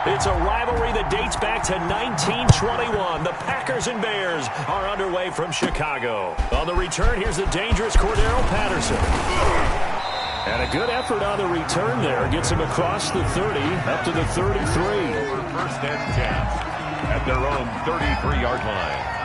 It's a rivalry that dates back to 1921. The Packers and Bears are underway from Chicago. On the return, here's the dangerous Cordero Patterson. And a good effort on the return there. Gets him across the 30, up to the 33. First and 10 at their own 33-yard line.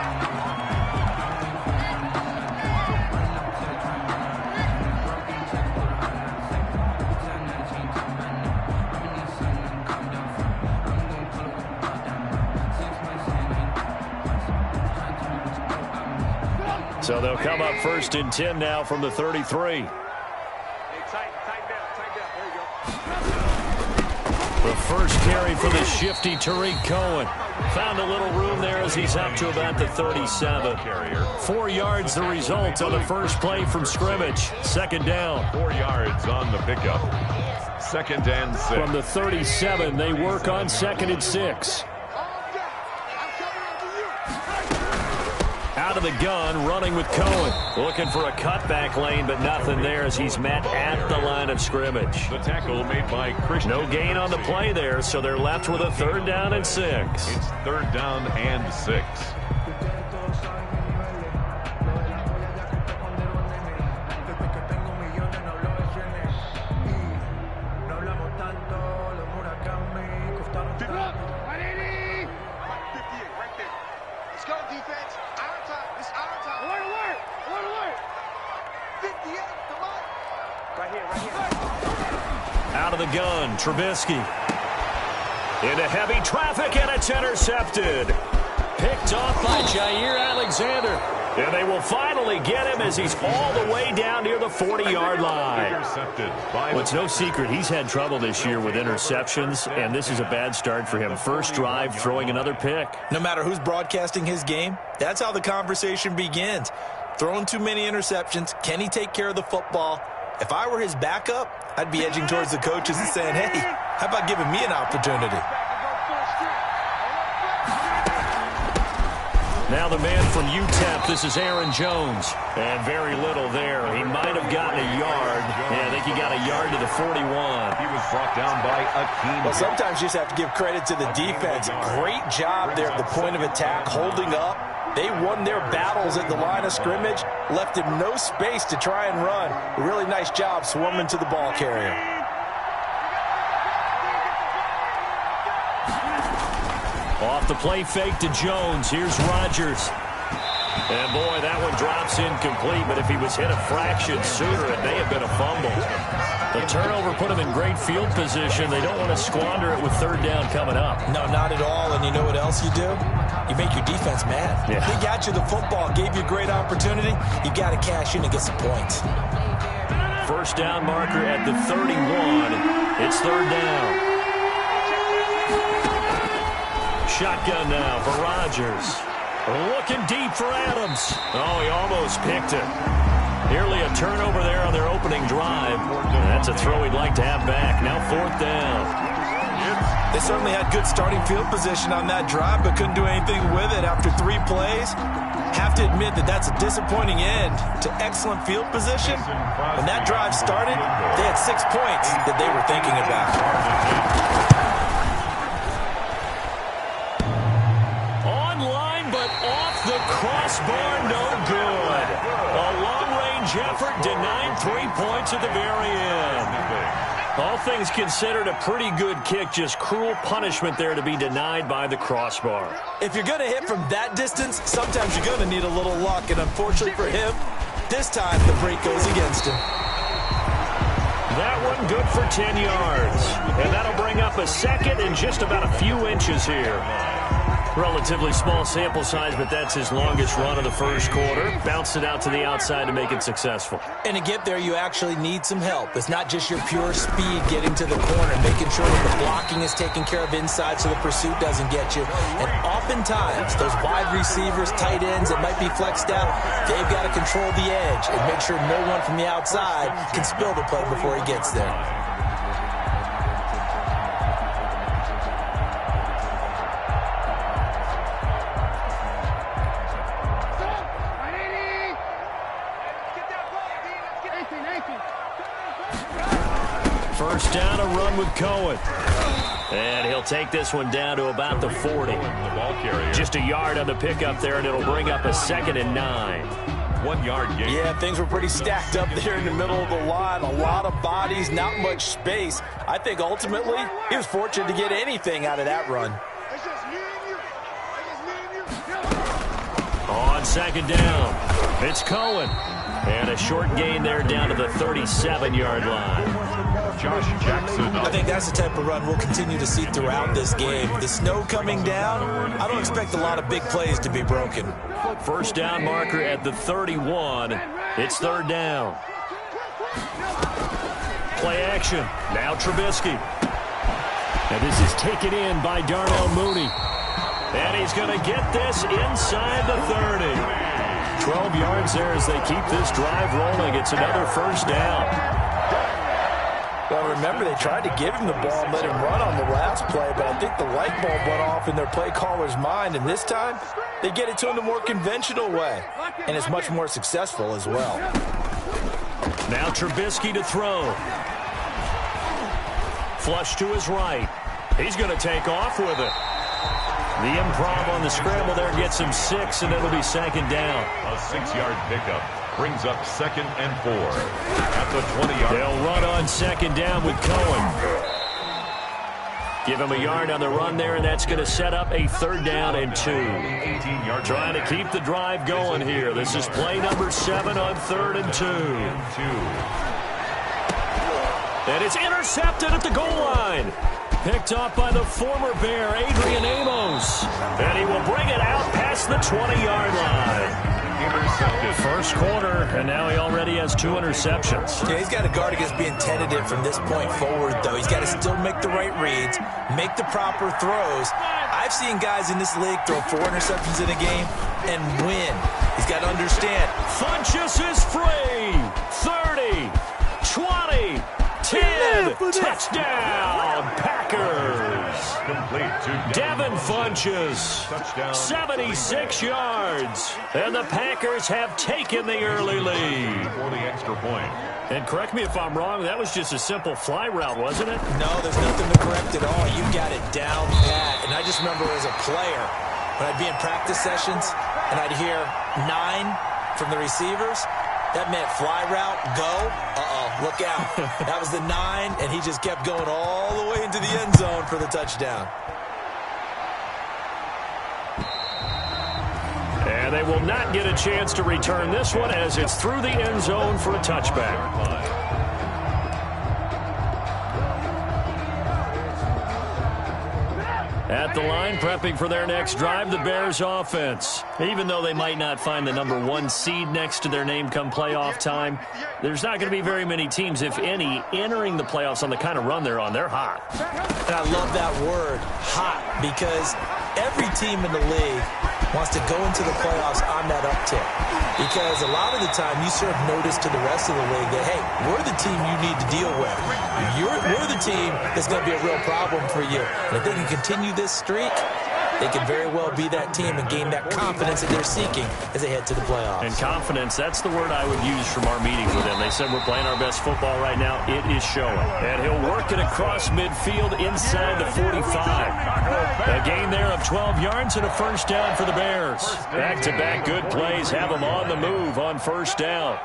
So they'll come up first and 10 now from the 33. The first carry for the shifty Tariq Cohen. Found a little room there as he's up to about the 37. 4 yards the result on the first play from scrimmage. Second down. 4 yards on the pickup. Second and 6. From the 37, they work on second and 6. Out of the gun, running with Cohen. Looking for a cutback lane, but nothing there as he's met at the line of scrimmage. The tackle made by Christian. No gain on the play there, so they're left with a third down and 6. It's third down and 6. Out of the gun, Trubisky. Into heavy traffic, and it's intercepted. Picked off by Jair Alexander. And they will finally get him as he's all the way down near the 40-yard line. Well, it's no secret he's had trouble this year with interceptions, and this is a bad start for him. First drive, throwing another pick. No matter who's broadcasting his game, that's how the conversation begins. Throwing too many interceptions, can he take care of the football? If I were his backup, I'd be edging towards the coaches and saying, hey, how about giving me an opportunity? Now the man from UTEP, this is Aaron Jones. And very little there. He might have gotten a yard. Yeah, I think he got a yard to the 41. He was brought down by Akeem. Well, sometimes you just have to give credit to the defense. Great job there at the point of attack, holding up. They won their battles at the line of scrimmage, left him no space to try and run. A really nice job swarming to the ball carrier. Off the play fake to Jones. Here's Rodgers. And, boy, that one drops incomplete, but if he was hit a fraction sooner, it may have been a fumble. The turnover put him in great field position. They don't want to squander it with third down coming up. No, not at all. And you know what else you do? You make your defense mad. Yeah. They got you the football, gave you a great opportunity. You got to cash in and get some points. First down marker at the 31. It's third down. Shotgun now for Rodgers. Looking deep for Adams. Oh, he almost picked it. Nearly a turnover there on their opening drive. That's a throw he'd like to have back. Now fourth down. They certainly had good starting field position on that drive, but couldn't do anything with it after 3 plays. Have to admit that that's a disappointing end to excellent field position. When that drive started, they had 6 points that they were thinking about. Online, but off the crossbar, no good. A long-range effort denying 3 points at the very end. All things considered, a pretty good kick, just cruel punishment there to be denied by the crossbar. If you're going to hit from that distance, sometimes you're going to need a little luck, and unfortunately for him, this time the break goes against him. That one good for 10 yards. And that'll bring up a second and just about a few inches here. Relatively small sample size, but that's his longest run of the first quarter. Bounced it out to the outside to make it successful. And to get there, you actually need some help. It's not just your pure speed getting to the corner, making sure that the blocking is taken care of inside so the pursuit doesn't get you. And oftentimes, those wide receivers, tight ends that might be flexed out, they've got to control the edge and make sure no one from the outside can spill the play before he gets there. First down, a run with Cohen. And he'll take this one down to about the 40. The ball carrier. Just a yard on the pickup there, and it'll bring up a 2nd and 9. 1 yard gain. Yeah, things were pretty stacked up there in the middle of the line. A lot of bodies, not much space. I think ultimately he was fortunate to get anything out of that run. On 2nd down, it's Cohen. And a short gain there down to the 37-yard line. Josh Jackson. I think that's the type of run we'll continue to see throughout this game. The snow coming down, I don't expect a lot of big plays to be broken. First down marker at the 31. It's 3rd down. Play action. Now Trubisky. And this is taken in by Darnell Mooney. And he's going to get this inside the 30. 12 yards there as they keep this drive rolling. It's another first down. Well, remember, they tried to give him the ball and let him run on the last play, but I think the light bulb went off in their play caller's mind, and this time they get it to him the more conventional way, and it's much more successful as well. Now Trubisky to throw. Flush to his right. He's going to take off with it. The improv on the scramble there gets him 6, and it'll be 2nd down. A 6-yard pickup brings up 2nd and 4. At the 20-yard. They'll run on 2nd down with Cohen. Give him a yard on the run there, and that's going to set up a 3rd down and 2. 18-yard. Trying to keep the drive going here. This is play number 7 on 3rd and 2. And it's intercepted at the goal line. Picked off by the former Bear, Adrian Amos. And he will bring it out past the 20-yard line. Intercepted. First quarter, and now he already has 2 interceptions. Yeah, he's got to guard against being tentative from this point forward, though. He's got to still make the right reads, make the proper throws. I've seen guys in this league throw 4 interceptions in a game and win. He's got to understand. Funchess is free. 30, 20, 10, touchdown, Packers. Complete to Devin Funchess, Touchdown. 76 yards. And the Packers have taken the early lead. For the extra point. And correct me if I'm wrong, that was just a simple fly route, wasn't it? No, there's nothing to correct at all. You got it down pat. And I just remember as a player, when I'd be in practice sessions and I'd hear 9 from the receivers, that meant fly route, go, look out. That was the 9, and he just kept going all the way into the end zone for the touchdown. And they will not get a chance to return this one as it's through the end zone for a touchback. At the line, prepping for their next drive, the Bears offense. Even though they might not find the number 1 seed next to their name come playoff time, there's not going to be very many teams, if any, entering the playoffs on the kind of run they're on. They're hot. And I love that word, hot, because every team in the league wants to go into the playoffs on that uptick. Because a lot of the time you serve notice to the rest of the league that, hey, we're the team you need to deal with. We're the team that's going to be a real problem for you. And if they can continue this streak, they can very well be that team and gain that confidence that they're seeking as they head to the playoffs. And confidence, that's the word I would use from our meetings with them. They said we're playing our best football right now. It is showing. And he'll work it across midfield inside the 45. A gain there of 12 yards and a first down for the Bears. Back-to-back good plays have them on the move on first down.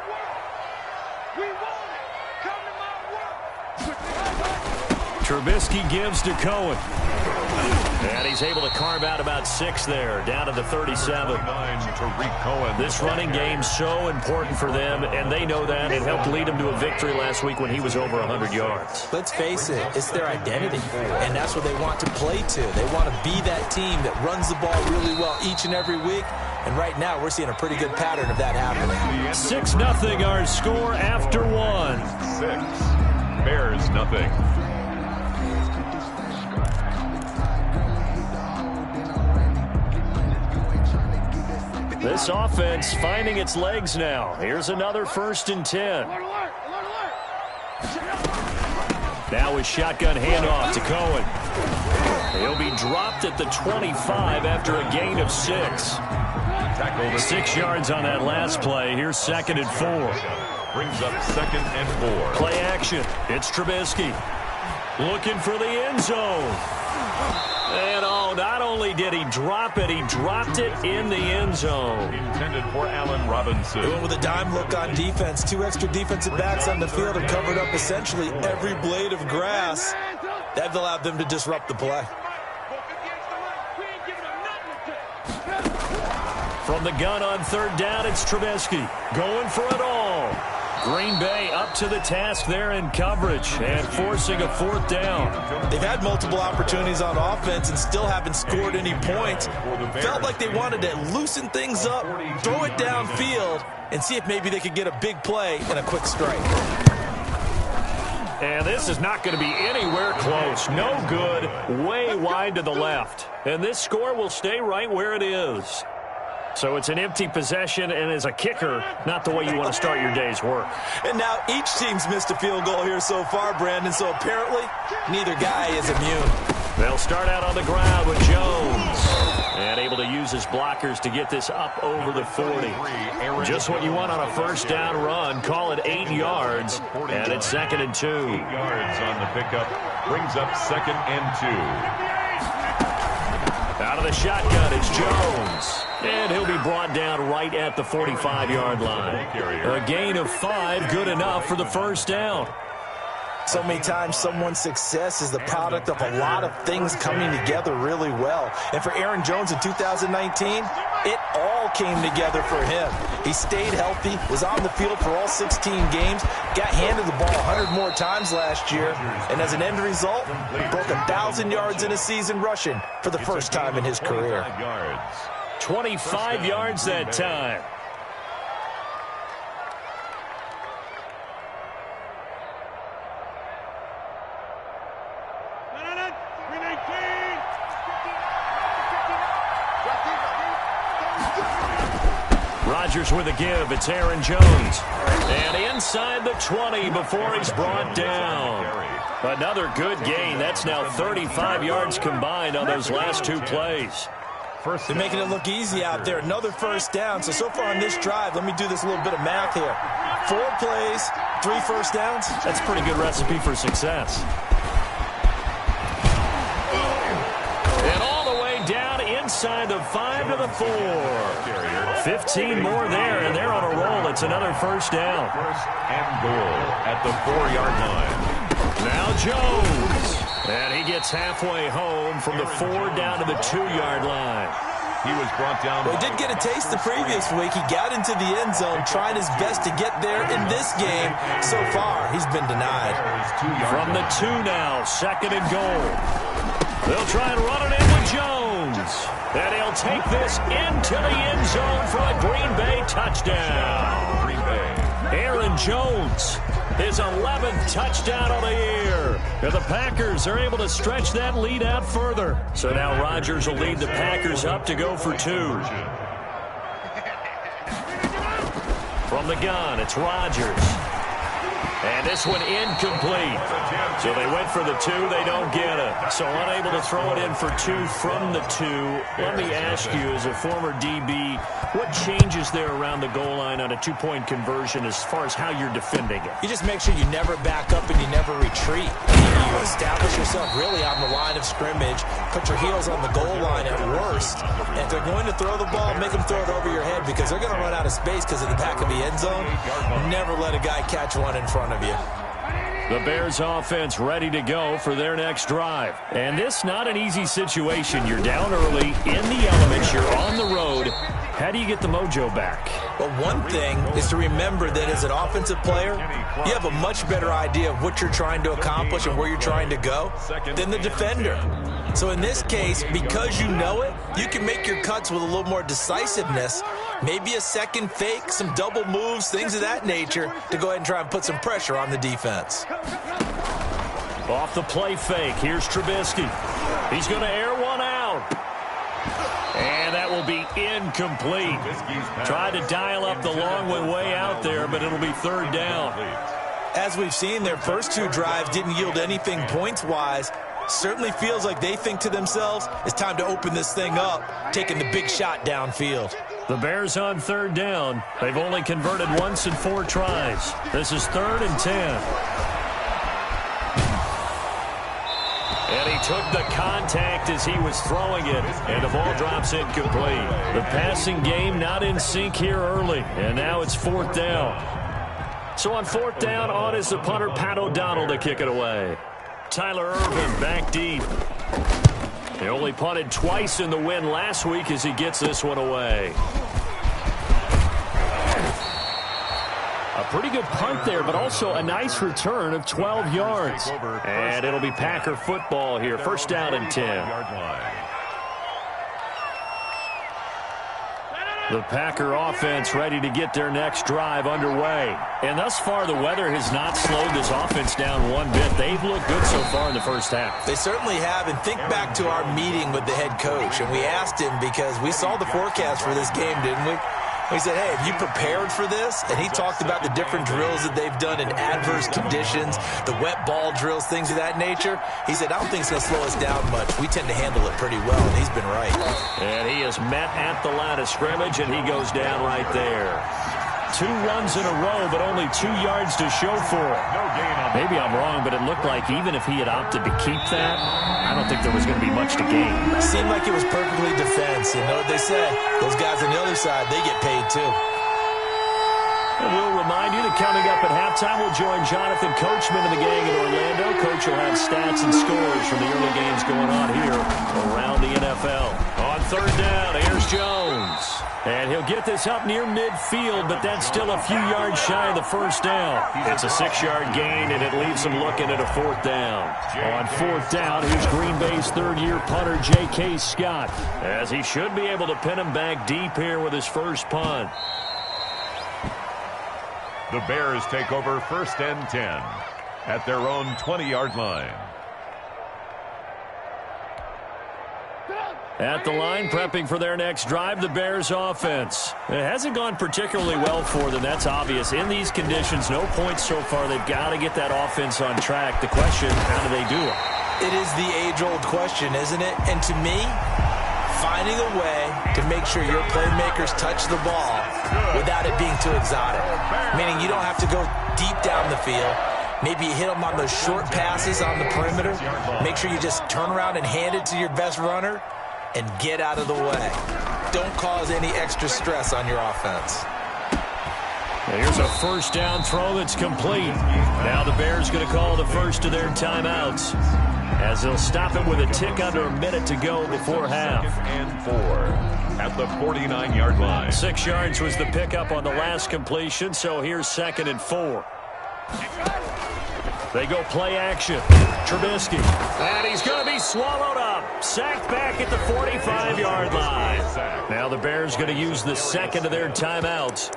Trubisky gives to Cohen. And he's able to carve out about 6 there, down to the 37. This running game's so important for them, and they know that. It helped lead them to a victory last week when he was over 100 yards. Let's face it, it's their identity, and that's what they want to play to. They want to be that team that runs the ball really well each and every week, and right now we're seeing a pretty good pattern of that happening. 6-0 our score after 1. 6. Bears nothing. This offense finding its legs now. Here's another 1st and 10. Now a shotgun handoff to Cohen. He'll be dropped at the 25 after a gain of 6. 6 yards on that last play. Here's 2nd and 4. Brings up 2nd and 4. Play action. It's Trubisky. Looking for the end zone. And not only did he drop it, he dropped it in the end zone. Intended for Allen Robinson. Doing with a dime look on defense. 2 extra defensive backs on the field have covered up essentially every blade of grass. That allowed them to disrupt the play. From the gun on third down, it's Trubisky going for it all. Green Bay up to the task there in coverage and forcing a fourth down. They've had multiple opportunities on offense and still haven't scored any points. Felt like they wanted to loosen things up, throw it downfield, and see if maybe they could get a big play and a quick strike. And this is not going to be anywhere close. No good, way wide to the left. And this score will stay right where it is. So it's an empty possession, and as a kicker, not the way you want to start your day's work. And now each team's missed a field goal here so far, Brandon, so apparently neither guy is immune. They'll start out on the ground with Jones. And able to use his blockers to get this up over the 40. Just what you want on a first down run. Call it 8 yards, and it's 2nd and 2. 8 yards on the pickup. Brings up 2nd and 2. Out of the shotgun, it's Jones. And he'll be brought down right at the 45-yard line. A gain of 5, good enough for the first down. So many times someone's success is the product of a lot of things coming together really well. And for Aaron Jones in 2019, it all came together for him. He stayed healthy, was on the field for all 16 games, got handed the ball 100 more times last year, and as an end result, broke 1,000 yards in a season rushing for the first time in his career. 25 yards that time. Rodgers with a give. It's Aaron Jones. And inside the 20 before he's brought down. Another good gain. That's now 35 yards combined on those last 2 plays. They're making it look easy out there. Another first down. So far on this drive, let me do this little bit of math here. 4 plays, 3 first downs. That's a pretty good recipe for success. And all the way down inside the 5 to the 4. 15 more there, and they're on a roll. It's another first down. First and goal at the 4-yard line. Now Jones. And he gets halfway home from the 4 down to the 2-yard line. He was brought down. Well, he did get a taste the previous week. He got into the end zone, trying his best to get there in this game. So far, he's been denied. From the 2 now, 2nd and goal. They'll try and run it in with Jones. And he'll take this into the end zone for a Green Bay touchdown. Green Bay. Aaron Jones, his 11th touchdown of the year. And the Packers are able to stretch that lead out further. So now Rodgers will lead the Packers up to go for 2. From the gun, it's Rodgers. And this one incomplete. So they went for the 2, they don't get it. So unable to throw it in for 2 from the 2. Let me ask you, as a former DB, what changes there around the goal line on a 2-point conversion as far as how you're defending it? You just make sure you never back up and you never retreat. You establish yourself really on the line of scrimmage, put your heels on the goal line at worst. And if they're going to throw the ball, make them throw it over your head because they're going to run out of space because of the back of the end zone. Never let a guy catch one in front of you. The Bears offense ready to go for their next drive. And this not an easy situation. You're down early, in the elements, you're on the road. How do you get the mojo back? Well, one thing is to remember that as an offensive player, you have a much better idea of what you're trying to accomplish and where you're trying to go than the defender. So in this case, because you know it, you can make your cuts with a little more decisiveness, maybe a second fake, some double moves, things of that nature, to go ahead and try and put some pressure on the defense. Off the play fake, here's Trubisky. He's going to air one out. And that will be incomplete. Tried to dial up the long one way out there, but it'll be 3rd down. As we've seen, their first 2 drives didn't yield anything points-wise. Certainly feels like they think to themselves, it's time to open this thing up, taking the big shot downfield. The Bears on 3rd down. They've only converted once in 4 tries. This is 3rd and 10. took the contact as he was throwing it, and the ball drops incomplete. The passing game not in sync here early, and now it's 4th down. So on 4th down, on is the punter, Pat O'Donnell, to kick it away. Tyler Irvin back deep. He only punted twice in the win last week as he gets this one away. A pretty good punt there, but also a nice return of 12 yards. And it'll be Packer football here. 1st down and 10. The Packer offense ready to get their next drive underway. And thus far, the weather has not slowed this offense down one bit. They've looked good so far in the first half. They certainly have. And think back to our meeting with the head coach. And we asked him because we saw the forecast for this game, didn't we? We said, hey, have you prepared for this? And he talked about the different drills that they've done in adverse conditions, the wet ball drills, things of that nature. He said, I don't think it's going to slow us down much. We tend to handle it pretty well, and he's been right. And he is met at the line of scrimmage, and he goes down right there. 2 runs in a row, but only 2 yards to show for it. Maybe I'm wrong, but it looked like even if he had opted to keep that, I don't think there was going to be much to gain. Seemed like it was perfectly defense. You know what they say? Those guys on the other side, they get paid too. And we'll remind you that coming up at halftime, we'll join Jonathan Coachman and the gang in Orlando. Coach will have stats and scores from the early games going on here around the NFL. On 3rd down, here's Jones. And he'll get this up near midfield, but that's still a few yards shy of the 1st down. It's a 6-yard gain, and it leaves him looking at a 4th down. On 4th down, here's Green Bay's 3rd-year punter, J.K. Scott, as he should be able to pin him back deep here with his first punt. The Bears take over 1st and 10 at their own 20-yard line. At the line, prepping for their next drive, the Bears offense. It hasn't gone particularly well for them, that's obvious. In these conditions, no points so far. They've got to get that offense on track. The question, how do they do it? It is the age-old question, isn't it? And to me, finding a way to make sure your playmakers touch the ball without it being too exotic. Meaning you don't have to go deep down the field. Maybe you hit them on those short passes on the perimeter. Make sure you just turn around and hand it to your best runner and get out of the way. Don't cause any extra stress on your offense. Here's a 1st down throw that's complete. Now the Bears going to call the first of their timeouts, as they'll stop it with a tick under a minute to go before half. 2nd and 4 at the 49-yard line. 6 yards was the pickup on the last completion, so here's 2nd and 4. They go play action. Trubisky. And he's going to be swallowed up. Sacked back at the 45-yard line. Now the Bears going to use the 2nd of their timeouts,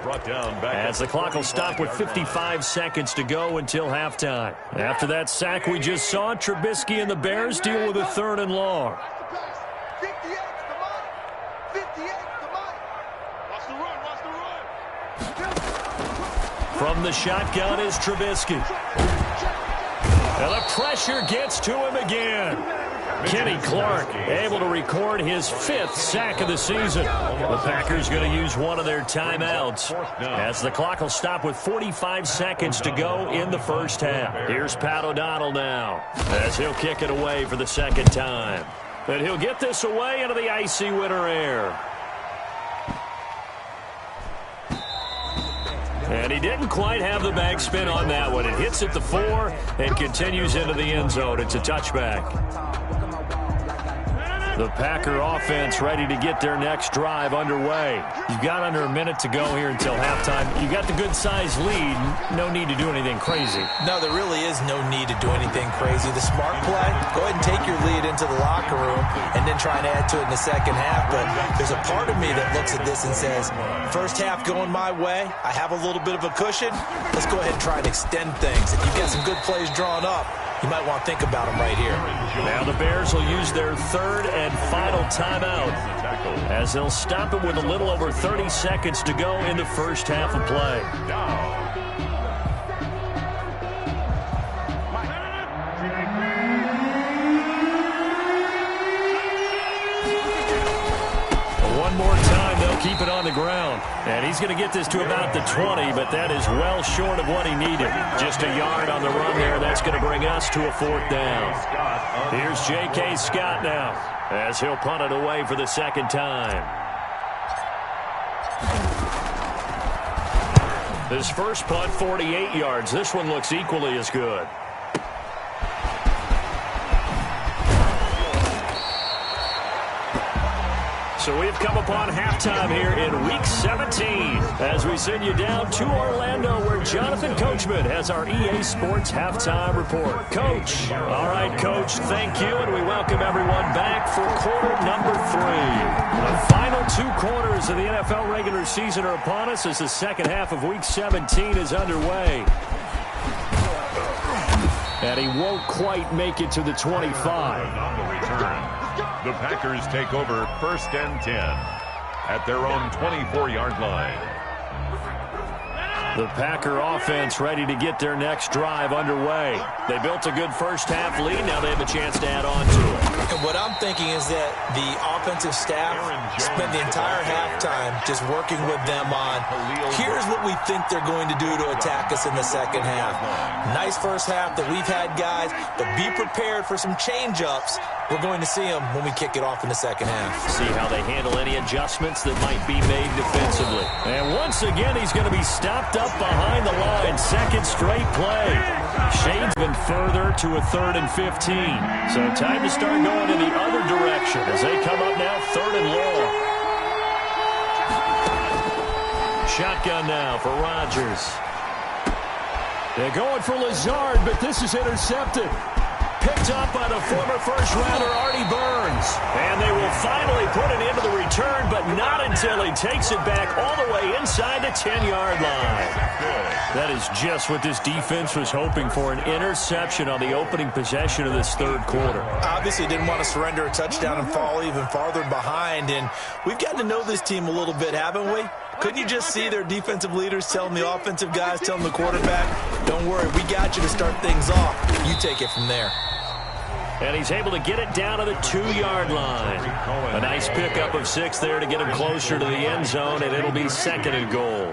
as the clock will stop with 55 seconds to go until halftime. After that sack we just saw, Trubisky and the Bears deal with a 3rd and long. From the shotgun is Trubisky. And the pressure gets to him again. Kenny Clark able to record his 5th sack of the season. The Packers going to use one of their timeouts, as the clock will stop with 45 seconds to go in the first half. Here's Pat O'Donnell now, as he'll kick it away for the 2nd time. And he'll get this away into the icy winter air. And he didn't quite have the backspin on that one. It hits at the 4 and continues into the end zone. It's a touchback. The Packer offense ready to get their next drive underway. You've got under a minute to go here until halftime. You've got the good-sized lead. No need to do anything crazy. No, there really is no need to do anything crazy. The smart play, go ahead and take your lead into the locker room and then try and add to it in the second half. But there's a part of me that looks at this and says, first half going my way, I have a little bit of a cushion. Let's go ahead and try and extend things. If you've got some good plays drawn up, you might want to think about them right here. Now the Bears will use their 3rd and final timeout, as they'll stop it with a little over 30 seconds to go in the first half of play. One more time, they'll keep it on the ground. And he's going to get this to about the 20, but that is well short of what he needed. Just a yard on the run there. That's going to bring us to a 4th down. Here's J.K. Scott now as he'll punt it away for the 2nd time. His first punt, 48 yards. This one looks equally as good. So we've come upon halftime here in Week 17 as we send you down to Orlando where Jonathan Coachman has our EA Sports Halftime Report. Coach. All right, Coach, thank you, and we welcome everyone back for quarter number 3. The final 2 quarters of the NFL regular season are upon us as the second half of Week 17 is underway. And he won't quite make it to the 25. On the return. The Packers take over 1st and 10 at their own 24-yard line. The Packer offense ready to get their next drive underway. They built a good first half lead. Now they have a chance to add on to it. And what I'm thinking is that the offensive staff spent the entire halftime just working with them on, here's what we think they're going to do to attack us in the second half. Nice first half that we've had, guys, but be prepared for some change-ups. We're going to see them when we kick it off in the second half. See how they handle any adjustments that might be made defensively. And once again, he's going to be stopped up behind the line. Second straight play. Shane's been further to a 3rd and 15. So time to start going in the other direction as they come up now 3rd and long. Shotgun now for Rodgers. They're going for Lazard, but this is intercepted. Picked up by the former first-rounder Artie Burns. And they will finally put it into the return, but not until he takes it back all the way inside the 10-yard line. That is just what this defense was hoping for, an interception on the opening possession of this 3rd quarter. Obviously didn't want to surrender a touchdown and fall even farther behind, and we've gotten to know this team a little bit, haven't we? Couldn't you just see their defensive leaders telling the offensive guys, telling the quarterback, don't worry, we got you to start things off. You take it from there. And he's able to get it down to the 2-yard line. A nice pickup of 6 there to get him closer to the end zone, and it'll be 2nd and goal.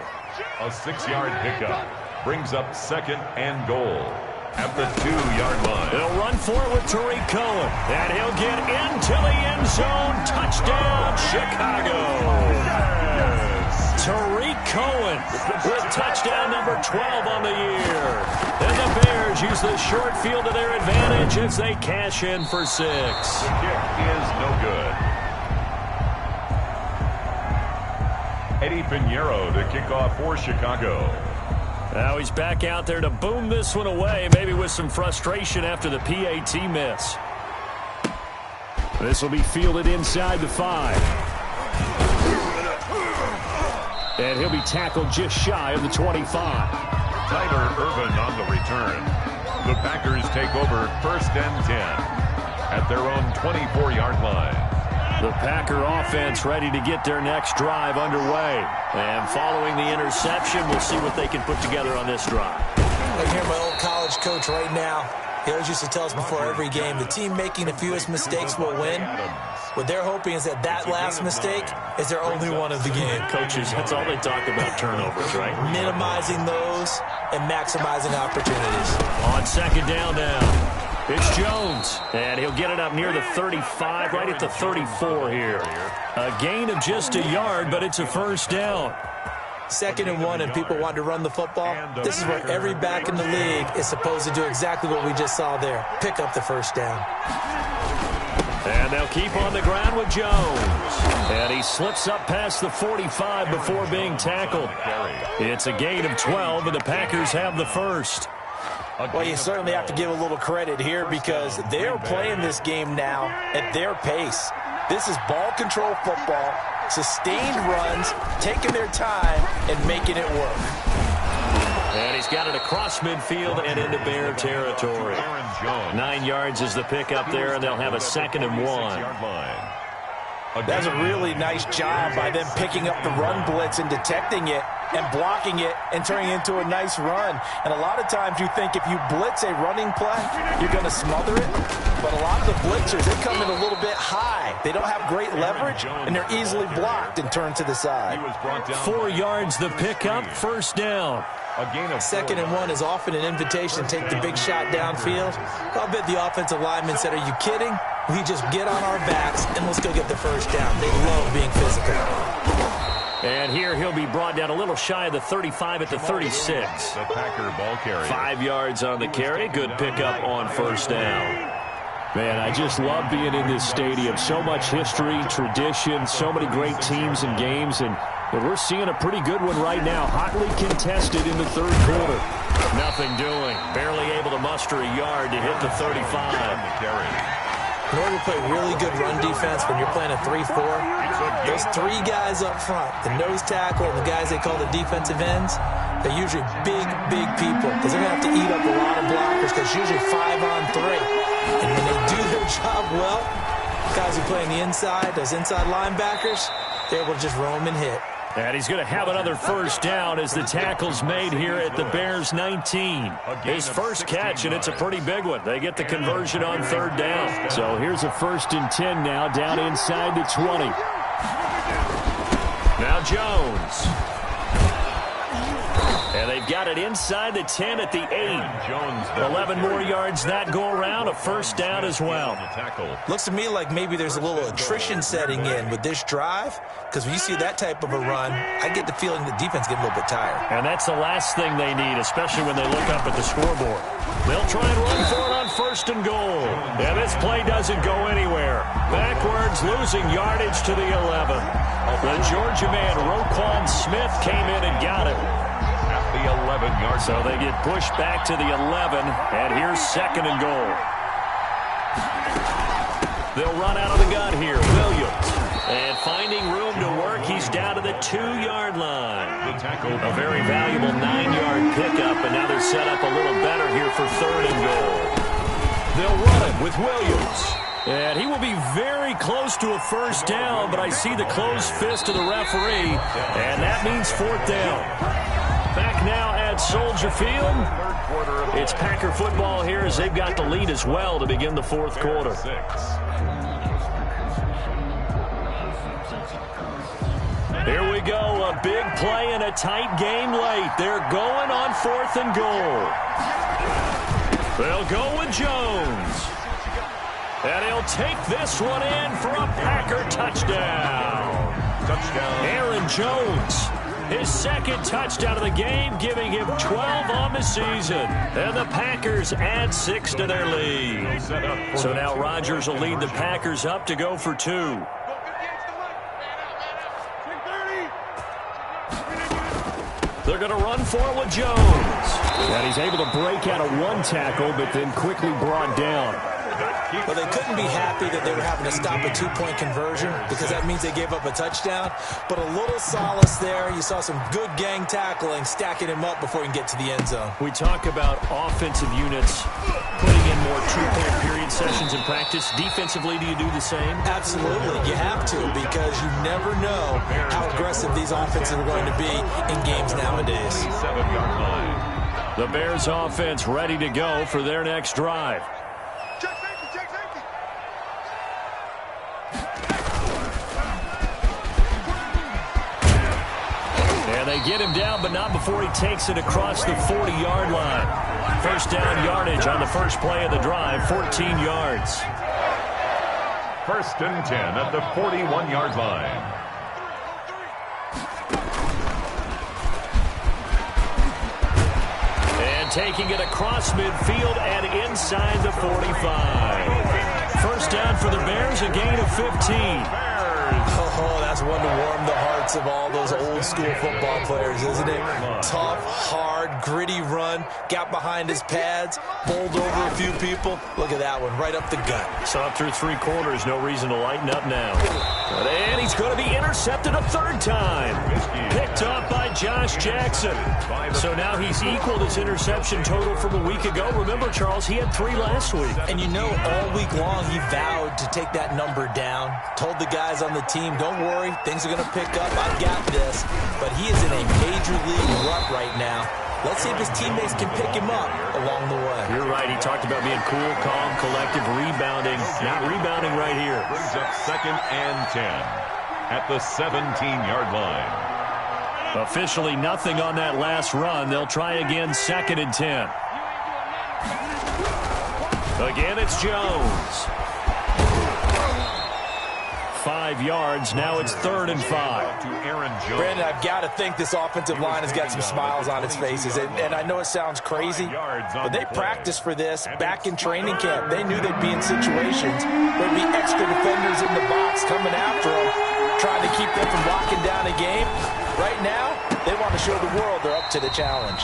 A 6-yard pickup brings up 2nd and goal at the 2-yard line. He'll run for it with Tariq Cohen, and he'll get into the end zone. Touchdown, Chicago. Tariq Cohen with touchdown number 12 on the year. And the Bears use the short field to their advantage as they cash in for 6. The kick is no good. Eddie Pinheiro to kick off for Chicago. Now he's back out there to boom this one away, maybe with some frustration after the PAT miss. This will be fielded inside the 5. And he'll be tackled just shy of the 25. Tyler Irvin on the return. The Packers take over 1st and 10 at their own 24-yard line. The Packer offense ready to get their next drive underway. And following the interception, we'll see what they can put together on this drive. I hear my old college coach right now. He always used to tell us before every game, the team making the fewest mistakes will win. What they're hoping is that last mistake is their only one of the game. Coaches, that's all they talk about, turnovers, right? Minimizing those and maximizing opportunities. On 2nd down now, it's Jones. And he'll get it up near the 35, right at the 34 here. A gain of just a yard, but it's a 1st down. 2nd and 1 and people want to run the football. This is where every back in the league is supposed to do exactly what we just saw there. Pick up the 1st down. And they'll keep on the ground with Jones. And he slips up past the 45 before being tackled. It's a gain of 12, and the Packers have the 1st. Well, you certainly have to give a little credit here because they're playing this game now at their pace. This is ball control football, sustained runs, taking their time, and making it work. And he's got it across midfield and into Bear territory. 9 yards is the pickup there, and they'll have a 2nd and 1. That's a really nice job by them picking up the run blitz and detecting it. and blocking it and turning it into a nice run. And a lot of times you think if you blitz a running play, you're going to smother it. But a lot of the blitzers, they come in a little bit high. They don't have great leverage, and they're easily blocked and turned to the side. 4 yards the pickup, first down. Second and 1 is often an invitation to take the big shot downfield. I'll bet the offensive lineman said, are you kidding? We just get on our backs and let's go get the first down. They love being physical. And here he'll be brought down a little shy of the 35 at the 36. The Packer ball carrier. 5 yards on the carry. Good pickup on first down. Man, I just love being in this stadium. So much history, tradition, so many great teams and games, and we're seeing a pretty good one right now. Hotly contested in the third quarter. Nothing doing. Barely able to muster a yard to hit the 35. In order to play really good run defense when you're playing a 3-4, those 3 guys up front, the nose tackle and the guys they call the defensive ends, they're usually big, big people because they're going to have to eat up a lot of blockers because it's usually 5-on-3. And when they do their job well, guys who play on the inside, those inside linebackers, they're able to just roam and hit. And he's going to have another first down as the tackle's made here at the Bears 19. His first catch, and it's a pretty big one. They get the conversion on third down. So here's a 1st and 10 now, down inside the 20. Now Jones. And they've got it inside the 10 at the 8. 11 more yards that go around, a first down as well. Looks to me like maybe there's a little attrition setting in with this drive, because when you see that type of a run, I get the feeling the defense get a little bit tired. And that's the last thing they need, especially when they look up at the scoreboard. They'll try and run for it on 1st and goal. And this play doesn't go anywhere. Backwards, losing yardage to the 11. The Georgia man, Roquan Smith, came in and got it. The 11-yard. So they get pushed back to the 11, and here's 2nd and goal. They'll run out of the gun here. Williams. And finding room to work, he's down to the 2-yard line. A very valuable 9-yard pickup, and now they're set up a little better here for 3rd and goal. They'll run it with Williams. And he will be very close to a first down, but I see the closed fist of the referee, and that means 4th down. Back now at Soldier Field. It's Packer football here as they've got the lead as well to begin the 4th quarter. Here we go, a big play and a tight game late. They're going on 4th and goal. They'll go with Jones. And he'll take this one in for a Packer touchdown. Aaron Jones. His 2nd touchdown of the game, giving him 12 on the season. And the Packers add 6 to their lead. So now Rodgers will lead the Packers up to go for 2. They're going to run for it with Jones. And he's able to break out of 1 tackle, but then quickly brought down. Well, they couldn't be happy that they were having to stop a 2-point conversion because that means they gave up a touchdown. But a little solace there. You saw some good gang tackling, stacking him up before he can get to the end zone. We talk about offensive units putting in more 2-point period sessions in practice. Defensively, do you do the same? Absolutely. You have to because you never know how aggressive these offenses are going to be in games nowadays. 7-yard line. The Bears offense ready to go for their next drive. And they get him down, but not before he takes it across the 40-yard line. First down yardage on the first play of the drive, 14 yards. 1st and 10 at the 41-yard line. And taking it across midfield and inside the 45. First down for the Bears, a gain of 15. Oh, that's one to warm the hearts of all those old-school football players, isn't it? Tough, hard, gritty run, got behind his pads, bowled over a few people. Look at that one, right up the gut. So up through 3 quarters, no reason to lighten up now. And he's going to be intercepted a 3rd time. Picked up by Josh Jackson. So now he's equaled his interception total from a week ago. Remember, Charles, he had 3 last week. And you know, all week long he vowed to take that number down. Told the guys on the team, don't don't worry, things are going to pick up. I've got this. But he is in a major league rut right now. Let's see if his teammates can pick him up along the way. You're right. He talked about being cool, calm, collective, rebounding. Not rebounding right here. Brings up 2nd and 10 at the 17-yard line. Officially nothing on that last run. They'll try again 2nd and 10. Again, it's Jones. 5 yards. Now it's 3rd and 5. To Aaron Jones. Brandon, I've got to think this offensive line has got some smiles on its faces. And I know it sounds crazy, but they practiced for this back in training camp. They knew they'd be in situations where there'd be extra defenders in the box coming after them, trying to keep them from locking down a game. Right now, they want to show the world they're up to the challenge.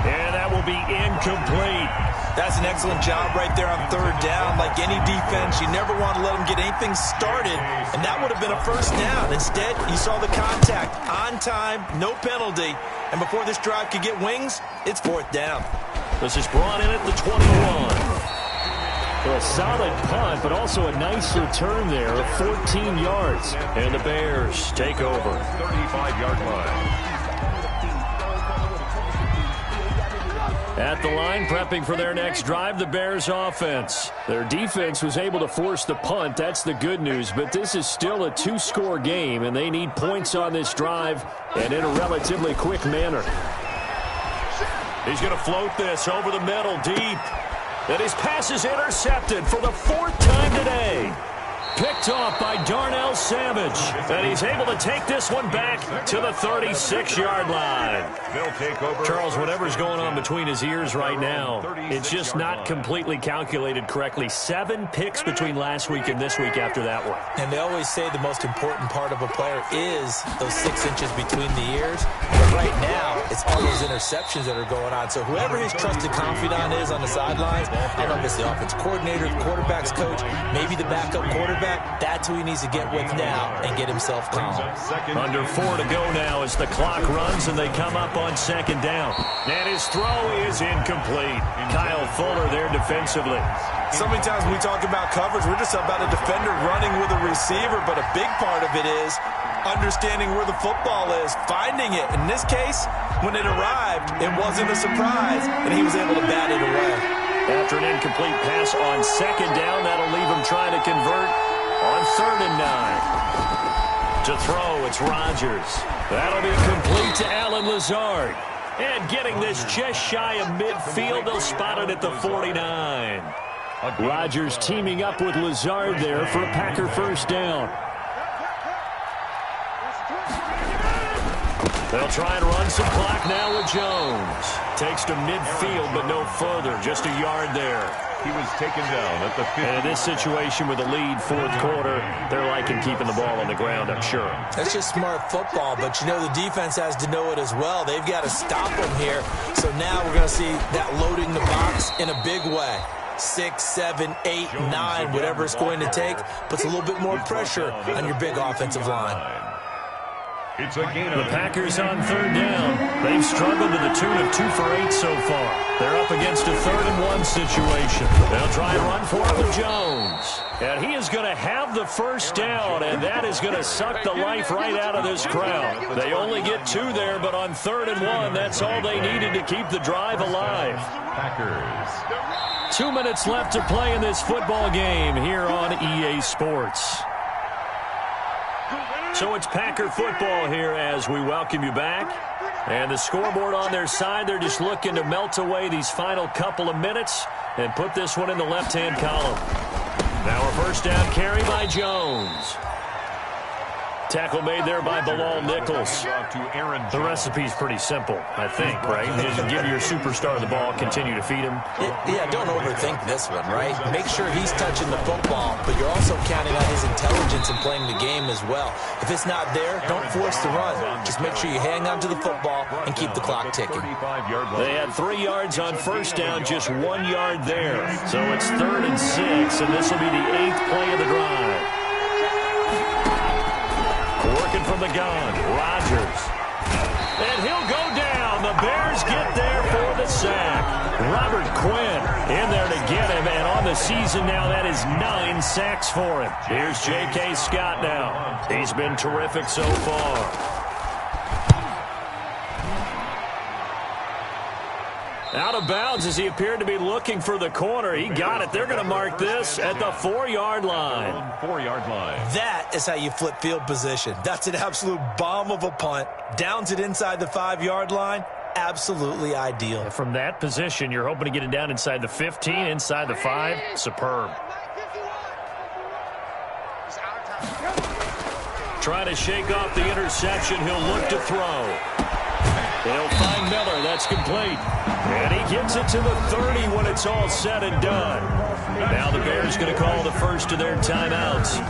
And that will be incomplete. That's an excellent job right there on 3rd down. Like any defense, you never want to let them get anything started, and that would have been a 1st down. Instead, you saw the contact on time, no penalty, and before this drive could get wings, it's 4th down. This is brought in at the 21. A solid punt, but also a nice return there of 14 yards. And the Bears take over. 35-yard line. At the line, prepping for their next drive, the Bears offense. Their defense was able to force the punt. That's the good news. But this is still a 2-score game, and they need points on this drive and in a relatively quick manner. He's going to float this over the middle deep. And his pass is intercepted for the 4th time today. Picked off by Darnell Savage. And he's able to take this one back to the 36-yard line. They'll take over. Charles, whatever's going on between his ears right now, it's just not completely calculated correctly. 7 picks between last week and this week after that one. And they always say the most important part of a player is those 6 inches between the ears. But right now, it's all those interceptions that are going on. So whoever his trusted confidant is on the sidelines, I don't know if it's the offense coordinator, the quarterback's coach, maybe the backup quarterback, that's who he needs to get with now and get himself calm. Under 4 to go now as the clock runs and they come up on 2nd down. And his throw is incomplete. Kyle Fuller there defensively. So many times when we talk about coverage, we're just about a defender running with a receiver, but a big part of it is understanding where the football is, finding it. In this case, when it arrived, it wasn't a surprise, and he was able to bat it away. After an incomplete pass on 2nd down, that'll leave him trying to convert on 3rd and 9. To throw, it's Rodgers. That'll be complete to Allen Lazard. And getting this just shy of midfield, they'll spot it at the 49. Rodgers teaming up with Lazard there for a Packer 1st down. They'll try and run some clock now with Jones. Takes to midfield, but no further. Just a yard there. He was taken down at the 50. And in this situation with a lead 4th quarter, they're liking keeping the ball on the ground, I'm sure. That's just smart football, but you know the defense has to know it as well. They've got to stop them here. So now we're going to see that loading the box in a big way. 6, 7, 8, 9, whatever it's going to take, puts a little bit more pressure on your big offensive line. It's a gain. The Packers on 3rd down. They've struggled to the tune of 2 for 8 so far. They're up against a 3rd and 1 situation. They'll try and run for it with Jones. And he is going to have the 1st down, and that is going to suck the life right out of this crowd. They only get 2 there, but on 3rd and 1, that's all they needed to keep the drive alive. Packers. 2 minutes left to play in this football game here on EA Sports. So it's Packer football here as we welcome you back. And the scoreboard on their side, they're just looking to melt away these final couple of minutes and put this one in the left-hand column. Now a 1st down carry by Jones. Tackle made there by Bilal Nichols. The recipe's pretty simple, I think, right? Just give your superstar the ball, continue to feed him. Yeah, don't overthink this one, right? Make sure he's touching the football, but you're also counting on his intelligence in playing the game as well. If it's not there, don't force the run. Just make sure you hang on to the football and keep the clock ticking. They had 3 yards on 1st down, just 1 yard there. So it's 3rd and 6, and this will be the 8th play of the drive. Working from the gun, Rodgers. And he'll go down. The Bears get there for the sack. Robert Quinn in there to get him, and on the season now, that is 9 sacks for him. Here's J.K. Scott now. He's been terrific so far. Out of bounds as he appeared to be looking for the corner. He got it. They're going to mark this at the 4-yard line. 4-yard line. That is how you flip field position. That's an absolute bomb of a punt. Downs it inside the 5-yard line. Absolutely ideal. From that position, you're hoping to get it down inside the 15, inside the 5. Superb. Trying to shake off the interception. He'll look to throw. He'll find Miller. That's complete. And he gets it to the 30 when it's all said and done. Now the Bears going to call the first of their timeouts,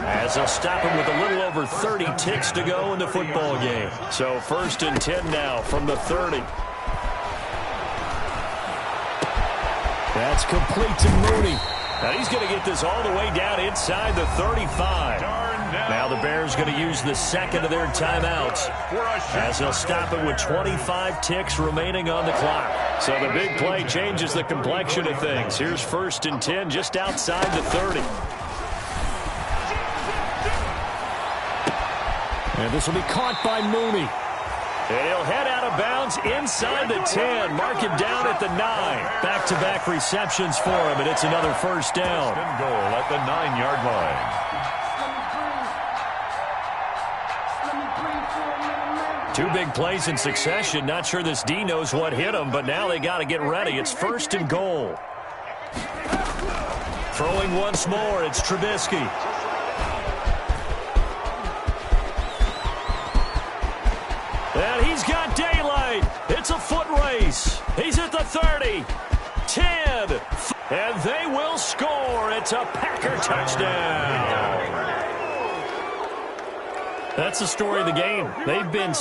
as they'll stop him with a little over 30 ticks to go in the football game. So 1st and 10 now from the 30. That's complete to Mooney. Now he's going to get this all the way down inside the 35. Now the Bears going to use the second of their timeouts, as they'll stop it with 25 ticks remaining on the clock. So the big play changes the complexion of things. Here's 1st and 10 just outside the 30. And this will be caught by Mooney. And he'll head out of bounds inside the 10. Mark him down at the 9. Back-to-back receptions for him, and it's another first down. And goal at the 9-yard line. 2 big plays in succession. Not sure this D knows what hit him, but now they got to get ready. It's 1st and goal. Throwing once more, it's Trubisky. And he's got daylight. It's a foot race. He's at the 30, 10, and they will score. It's a Packer touchdown. That's the story of the game. They've been